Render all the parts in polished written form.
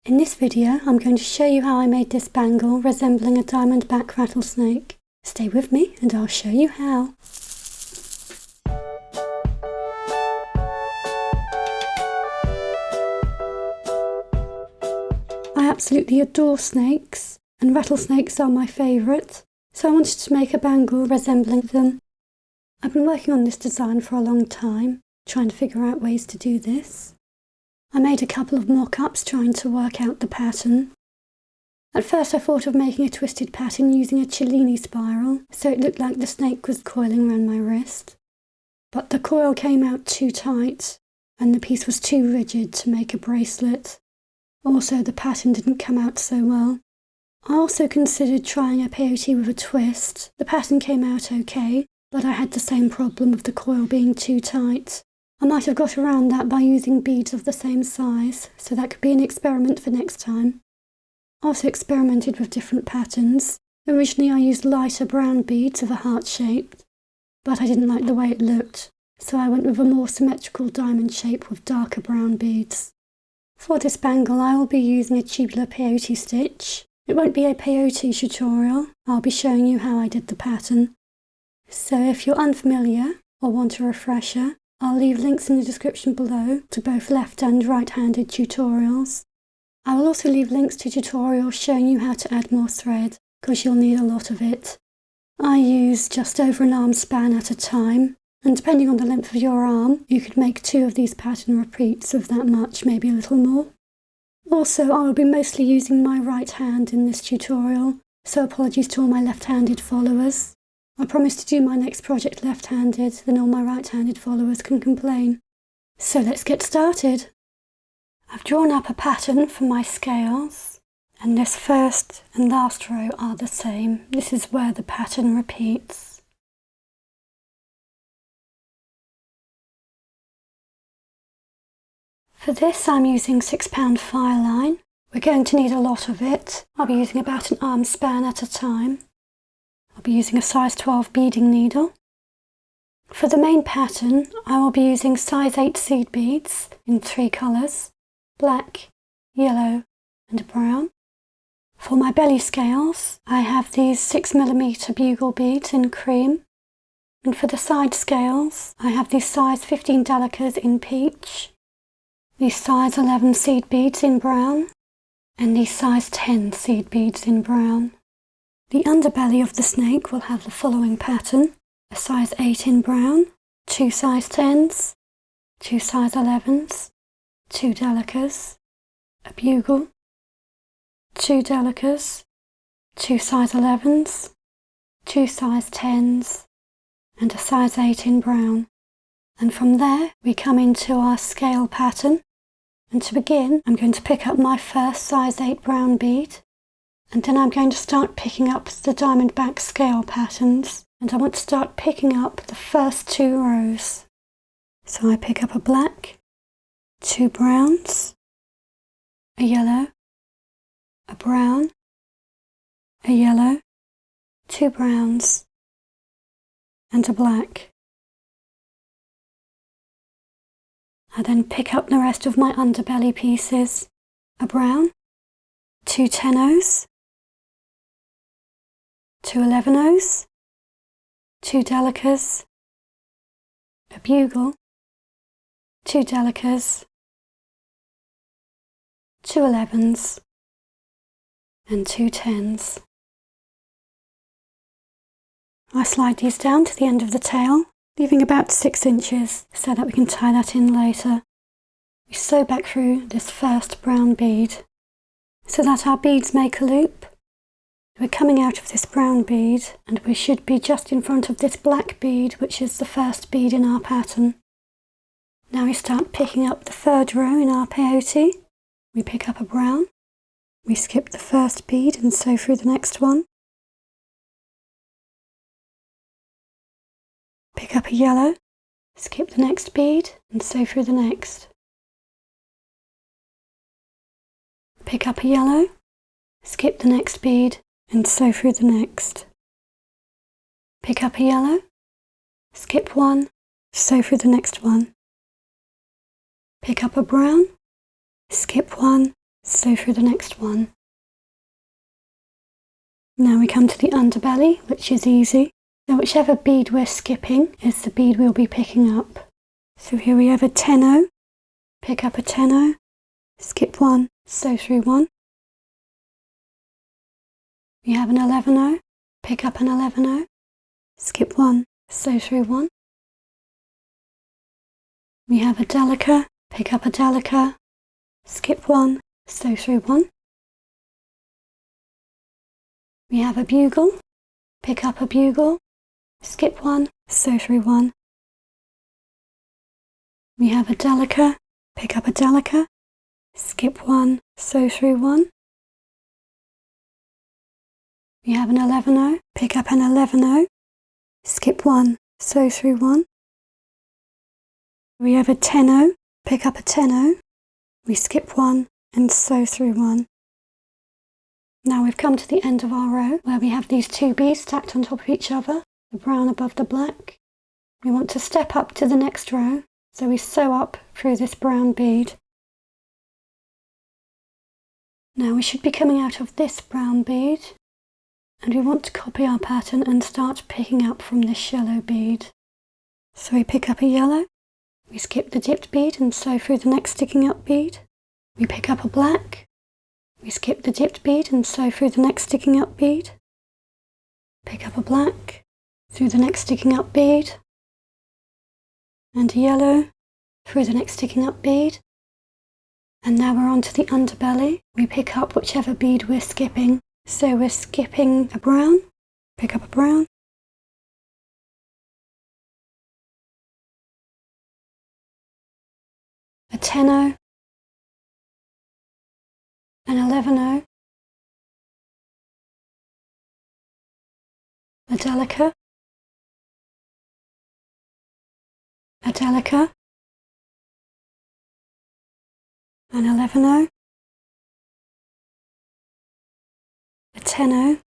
In this video, I'm going to show you how I made this bangle resembling a diamondback rattlesnake. Stay with me and I'll show you how. I absolutely adore snakes, and rattlesnakes are my favourite, so I wanted to make a bangle resembling them. I've been working on this design for a long time, trying to figure out ways to do this. I made a couple of mock-ups trying to work out the pattern. At first I thought of making a twisted pattern using a Cellini spiral, so it looked like the snake was coiling around my wrist. But the coil came out too tight, and the piece was too rigid to make a bracelet. Also, the pattern didn't come out so well. I also considered trying a peyote with a twist. The pattern came out okay, but I had the same problem of the coil being too tight. I might have got around that by using beads of the same size, so that could be an experiment for next time. I also experimented with different patterns. Originally I used lighter brown beads of a heart shape, but I didn't like the way it looked, so I went with a more symmetrical diamond shape with darker brown beads. For this bangle I will be using a tubular peyote stitch. It won't be a peyote tutorial, I'll be showing you how I did the pattern. So if you're unfamiliar or want a refresher, I'll leave links in the description below to both left and right-handed tutorials. I will also leave links to tutorials showing you how to add more thread, because you'll need a lot of it. I use just over an arm span at a time, and depending on the length of your arm, you could make 2 of these pattern repeats of that much, maybe a little more. Also, I will be mostly using my right hand in this tutorial, so apologies to all my left-handed followers. I promise to do my next project left-handed, then all my right-handed followers can complain. So let's get started. I've drawn up a pattern for my scales, and this first and last row are the same. This is where the pattern repeats. For this I'm using 6-pound file line. We're going to need a lot of it. I'll be using about an arm span at a time. I'll be using a size 12 beading needle. For the main pattern, I will be using size 8 seed beads in 3 colours, black, yellow and brown. For my belly scales, I have these 6mm bugle beads in cream. And for the side scales, I have these size 15 delicas in peach, these size 11 seed beads in brown, and these size 10 seed beads in brown. The underbelly of the snake will have the following pattern: a size 8 in brown, 2 size 10s, 2 size 11s, 2 delicas, a bugle, 2 delicas, 2 size 11s, 2 size 10s, and a size 8 in brown. And from there we come into our scale pattern. And to begin, I'm going to pick up my first size 8 brown bead. And then I'm going to start picking up the diamondback scale patterns, and I want to start picking up the first 2 rows. So I pick up a black, 2 browns, a yellow, a brown, a yellow, 2 browns, and a black. I then pick up the rest of my underbelly pieces, a brown, 2 10-os, 2 11-os, 2 delicas, a bugle, 2 delicas, 2 11s, and 2 10s. I slide these down to the end of the tail, leaving about 6 inches so that we can tie that in later. We sew back through this first brown bead so that our beads make a loop. We're coming out of this brown bead and we should be just in front of this black bead, which is the first bead in our pattern. Now we start picking up the 3rd row in our peyote. We pick up a brown, we skip the first bead and sew through the next one. Pick up a yellow, skip the next bead and sew through the next. Pick up a yellow, skip the next bead and sew through the next. Pick up a yellow, skip one, sew through the next one. Pick up a brown, skip one, sew through the next one. Now we come to the underbelly, which is easy. So whichever bead we're skipping is the bead we'll be picking up. So here we have a 10-0, pick up a 10-0, skip one, sew through one. We have an 11-0, pick up an 11-0, skip one, sew through one. We have a delica, pick up a delica, skip one, sew through one. We have a bugle, pick up a bugle, skip one, sew through one. We have a delica, pick up a delica, skip one, sew through one. We have an 11-0, pick up an 11-0, skip one, sew through one. We have a 10-0, pick up a 10-0, we skip one and sew through one. Now we've come to the end of our row where we have these two beads stacked on top of each other, the brown above the black. We want to step up to the next row, so we sew up through this brown bead. Now we should be coming out of this brown bead, and we want to copy our pattern and start picking up from this yellow bead. So we pick up a yellow, we skip the dipped bead and sew through the next sticking up bead. We pick up a black, we skip the dipped bead and sew through the next sticking up bead. Pick up a black, through the next sticking up bead, and a yellow, through the next sticking up bead. And now we're on to the underbelly. We pick up whichever bead we're skipping. So we're skipping a brown, pick up a brown, a 10-0, an 11-0, a delica, an 11-0, a 10-0,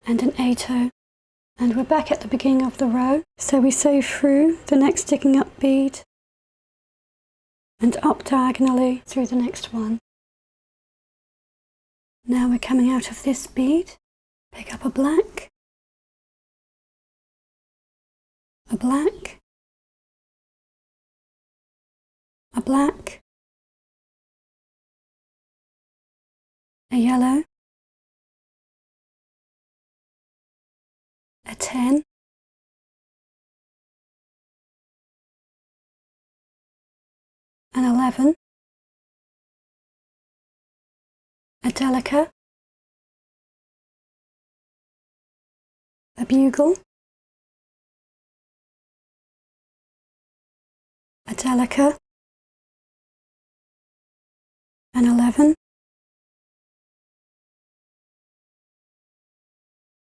and an 8-0. And we're back at the beginning of the row, so we sew through the next sticking up bead and up diagonally through the next one. Now we're coming out of this bead, pick up a black, a black, a black, a yellow, a 10, an 11, a delica, a bugle, a delica, an 11,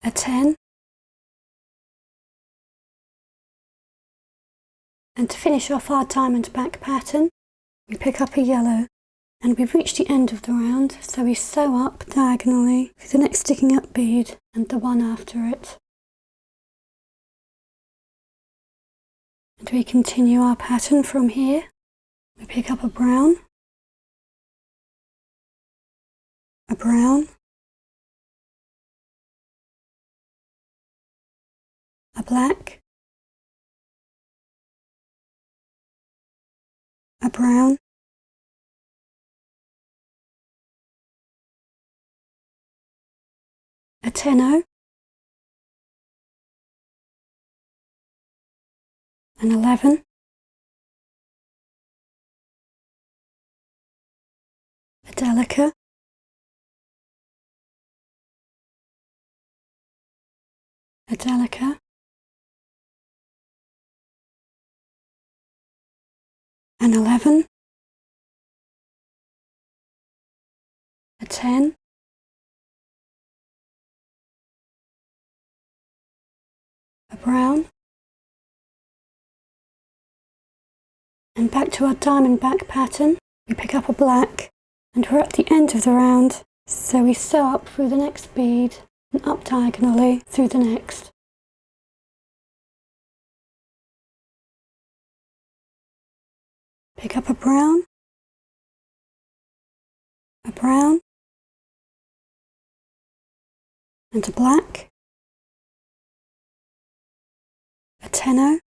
a 10, and to finish off our diamond back pattern, we pick up a yellow, and we've reached the end of the round, so we sew up diagonally through the next sticking up bead and the one after it. And we continue our pattern from here. We pick up a brown, a brown, a black, a brown, a 10-0, an 11, a delica, a delica, an 11, a 10, a brown, and back to our diamond back pattern. We pick up a black, and we're at the end of the round, so we sew up through the next bead and up diagonally through the next. Pick up a brown, brown, and a black, a tenno,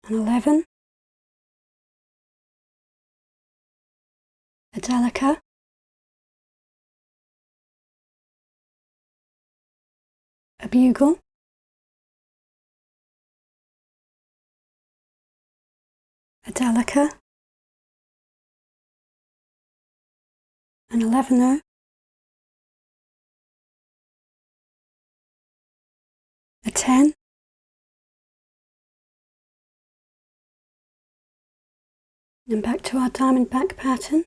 an 11, a delica, a bugle, a delica, an 11, a 10, and back to our diamondback pattern.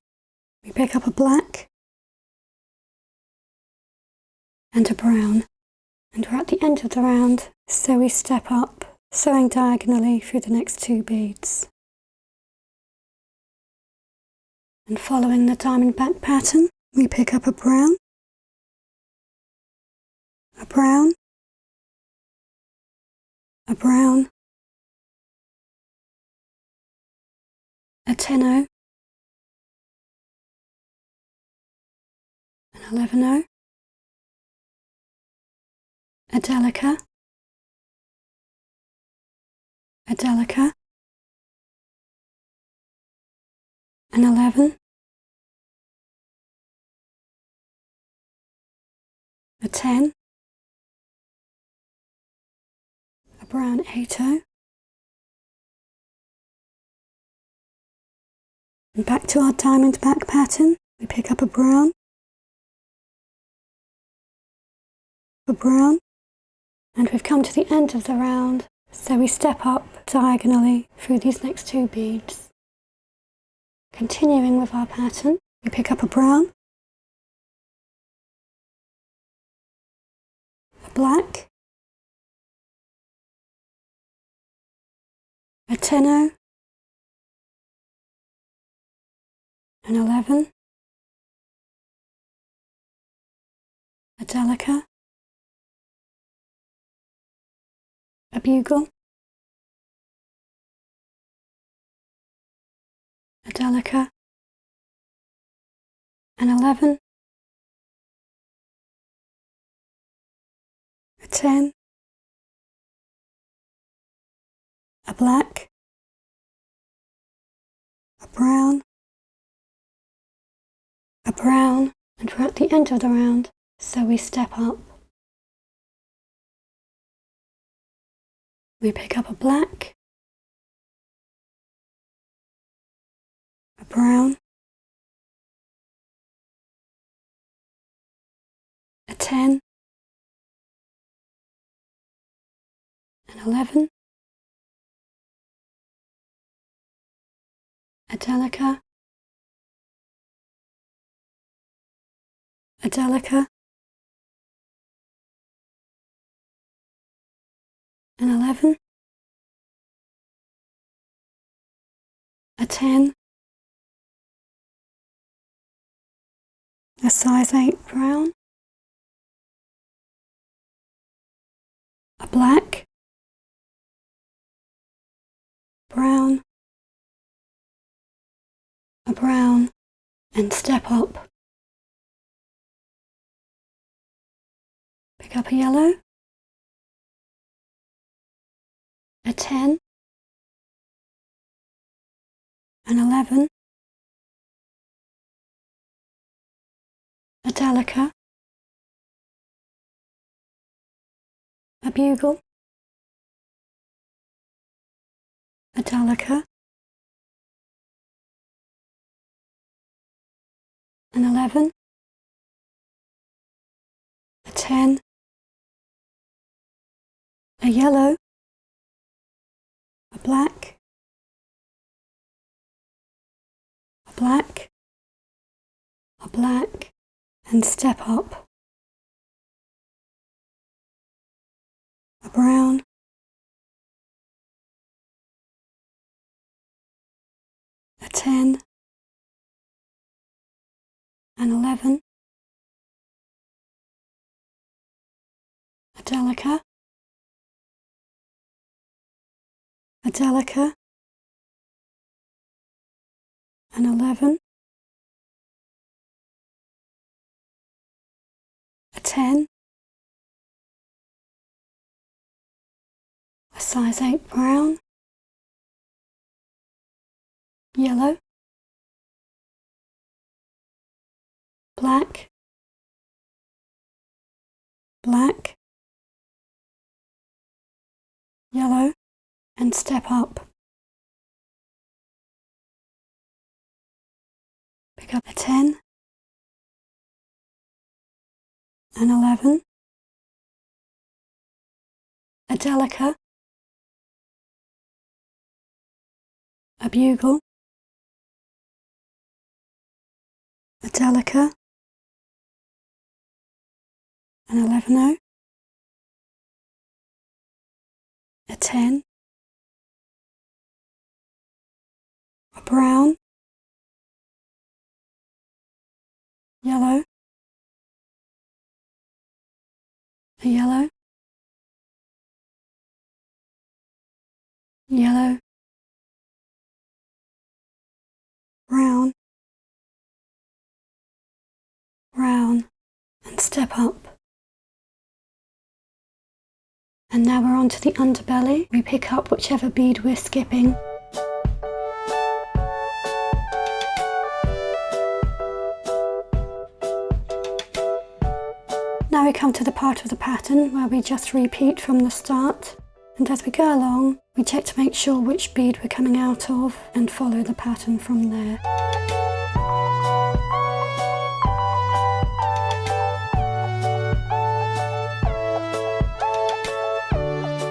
We pick up a black and a brown, and we're at the end of the round, so we step up, sewing diagonally through the next 2 beads. And following the diamondback pattern, we pick up a brown, a brown, a brown, a tenno, an 11, a delica, a delica, an 11, a 10, a brown 8, and back to our diamondback pattern. We pick up a brown, and we've come to the end of the round, so we step up diagonally through these next 2 beads. Continuing with our pattern, we pick up a brown, a black, a tenno, an 11, a delica, a bugle, a delica, an 11, a 10, a black, a brown, and we're at the end of the round, so we step up. We pick up a black, a brown, a 10, an 11, a delica, a delica, an 11, a 10, a size 8 brown, a black, brown, a brown, and step up. Pick up a yellow, a 10, an 11, a delica, a bugle, a delica, an 11, a 10, a yellow, a black, a black, a black, and step up. A brown, a 10, an 11, a delica, an 11, a 10, a size 8 brown, yellow, black, black, yellow, and step up. Pick up a 10, an 11, a delica, a bugle, a delica, an 11-0, a 10, a brown, yellow, a yellow, yellow, brown, brown, and step up. And now we're on to the underbelly. We pick up whichever bead we're skipping. Now we come to the part of the pattern where we just repeat from the start, and as we go along we check to make sure which bead we're coming out of and follow the pattern from there.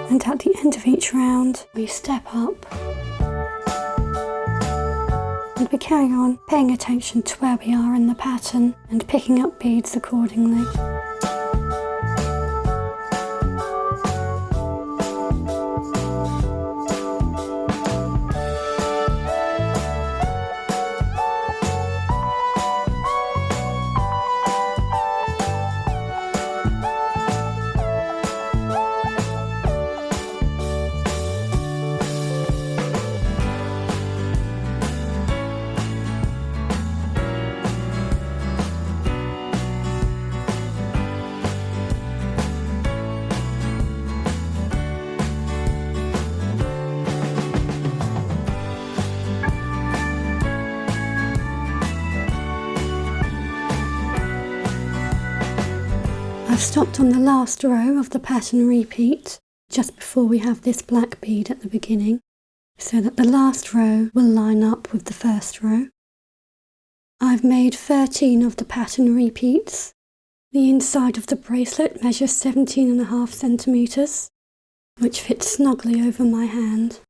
And at the end of each round we step up and we carry on paying attention to where we are in the pattern and picking up beads accordingly. I've stopped on the last row of the pattern repeat just before we have this black bead at the beginning, so that the last row will line up with the first row. I've made 13 of the pattern repeats. The inside of the bracelet measures 17.5 centimeters, which fits snugly over my hand.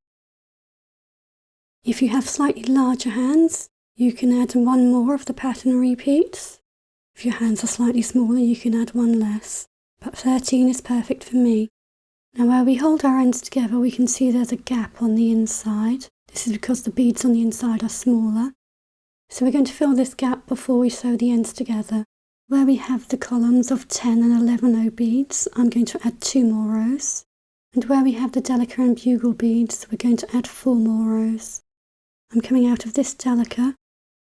If you have slightly larger hands, you can add one more of the pattern repeats. If your hands are slightly smaller, you can add one less, but 13 is perfect for me. Now where we hold our ends together, we can see there's a gap on the inside. This is because the beads on the inside are smaller. So we're going to fill this gap before we sew the ends together. Where we have the columns of 10 and 11-0 beads, I'm going to add 2 more rows. And where we have the delica and bugle beads, we're going to add 4 more rows. I'm coming out of this delica,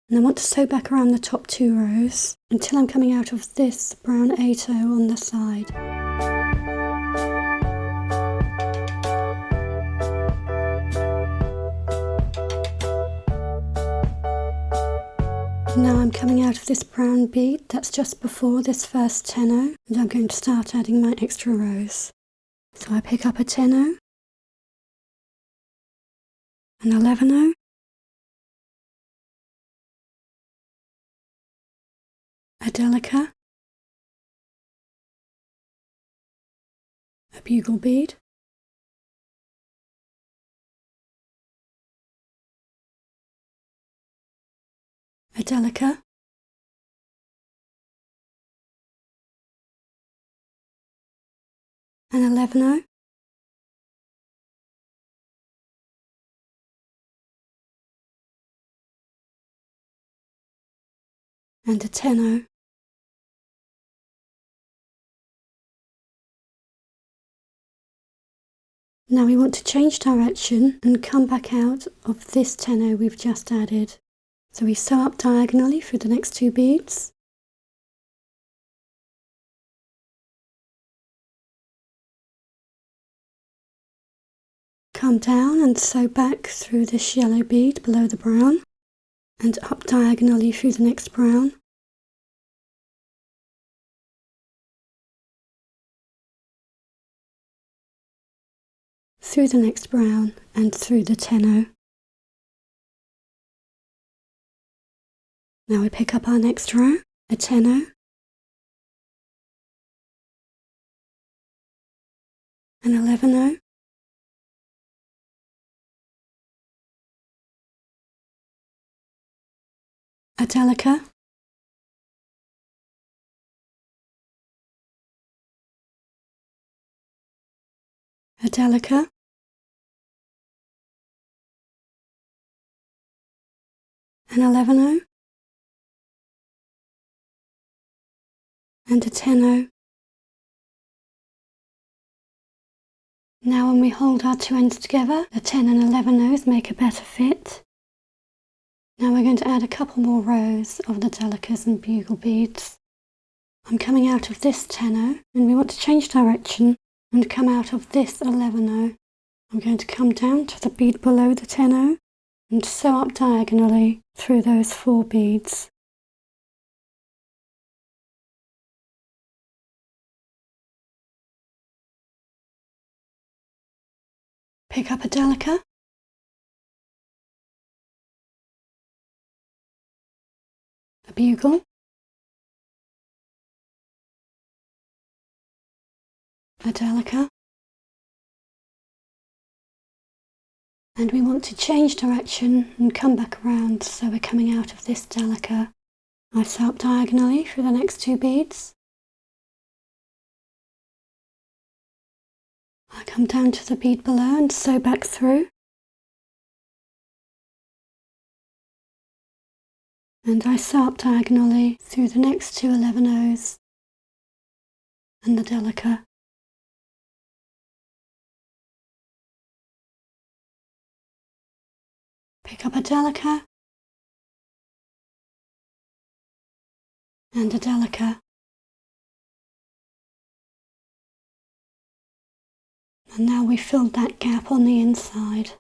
and I want to sew back around the top 2 rows until I'm coming out of this brown 8-0 on the side. Now I'm coming out of this brown bead that's just before this first 10-0, and I'm going to start adding my extra rows. So I pick up a 10-0, an 11-0, a delica, a bugle bead, a delica, an 11-0, and a 10-0. Now we want to change direction and come back out of this 10-0 we've just added. So we sew up diagonally through the next 2 beads. Come down and sew back through this yellow bead below the brown and up diagonally through the next brown. Through the next brown and through the tenno. Now we pick up our next row, a tenno, an 11-o, a delica, a delica, an 11-o, and a tenno. Now when we hold our 2 ends together, the 10 and 11-os make a better fit. Now we're going to add a couple more rows of the delicas and bugle beads. I'm coming out of this tenno and we want to change direction and come out of this 11-o. I'm going to come down to the bead below the tenno and sew up diagonally through those 4 beads. Pick up a delica, a bugle, a delica, and we want to change direction and come back around, so we're coming out of this delica. I sew up diagonally through the next 2 beads. I come down to the bead below and sew back through. And I sew up diagonally through the next 2 11-os and the delica. Pick up a delica and a delica. And now we've filled that gap on the inside.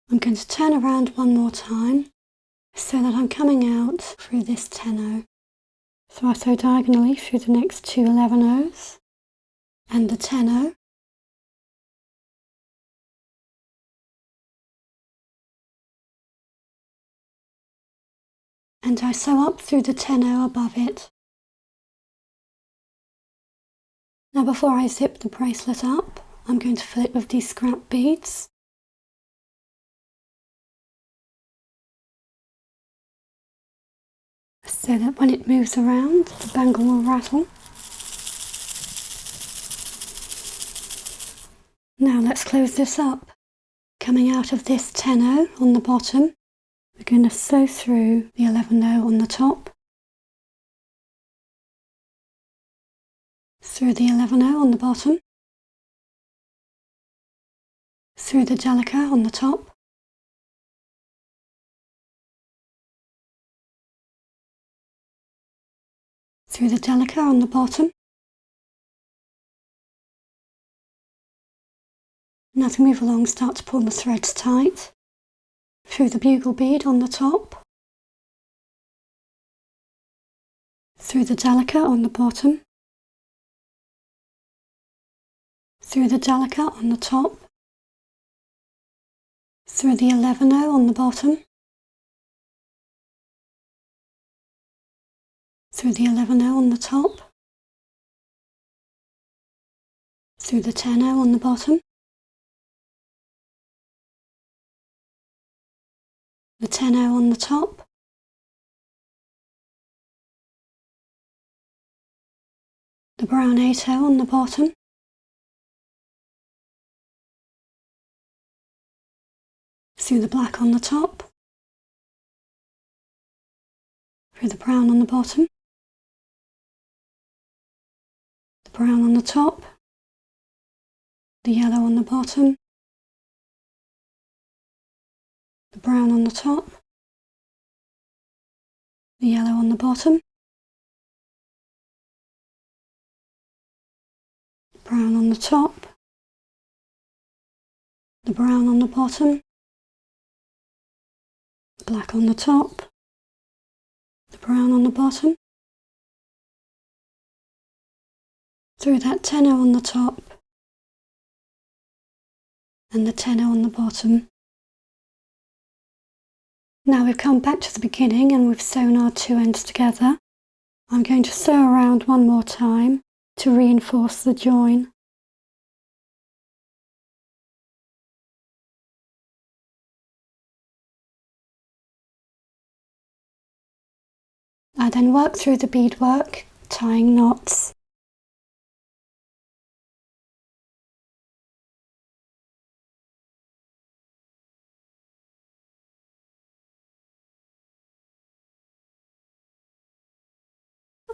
I'm going to turn around one more time so that I'm coming out through this tenno. So I sew diagonally through the next 2 11-os and the tenno. And I sew up through the tenno above it. Now before I zip the bracelet up, I'm going to fill it with these scrap beads. So that when it moves around, the bangle will rattle. Now let's close this up. Coming out of this tenno on the bottom, we're going to sew through the 11-o on the top, through the 11-o on the bottom, through the delica on the top, through the delica on the bottom. And as we move along, start to pull the threads tight, through the bugle bead on the top, through the delica on the bottom, through the delica on the top, through the 11-o on the bottom, through the 11-o on the top, through the 10-o on the bottom, the 10-o on the top, the brown 8-o on the bottom, through the black on the top, through the brown on the bottom, the brown on the top, the yellow on the bottom, the brown on the top, the yellow on the bottom, brown on the top, the brown on the bottom, black on the top, the brown on the bottom, through that tenner on the top, and the tenner on the bottom. Now we've come back to the beginning and we've sewn our two ends together. I'm going to sew around one more time to reinforce the join. I then work through the beadwork, tying knots.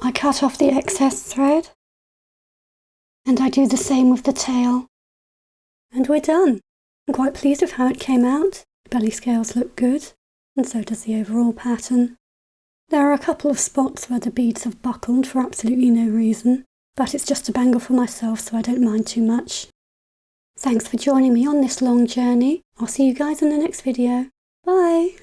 I cut off the excess thread, and I do the same with the tail. And we're done. I'm quite pleased with how it came out. The belly scales look good, and so does the overall pattern. There are a couple of spots where the beads have buckled for absolutely no reason, but it's just a bangle for myself, so I don't mind too much. Thanks for joining me on this long journey. I'll see you guys in the next video. Bye!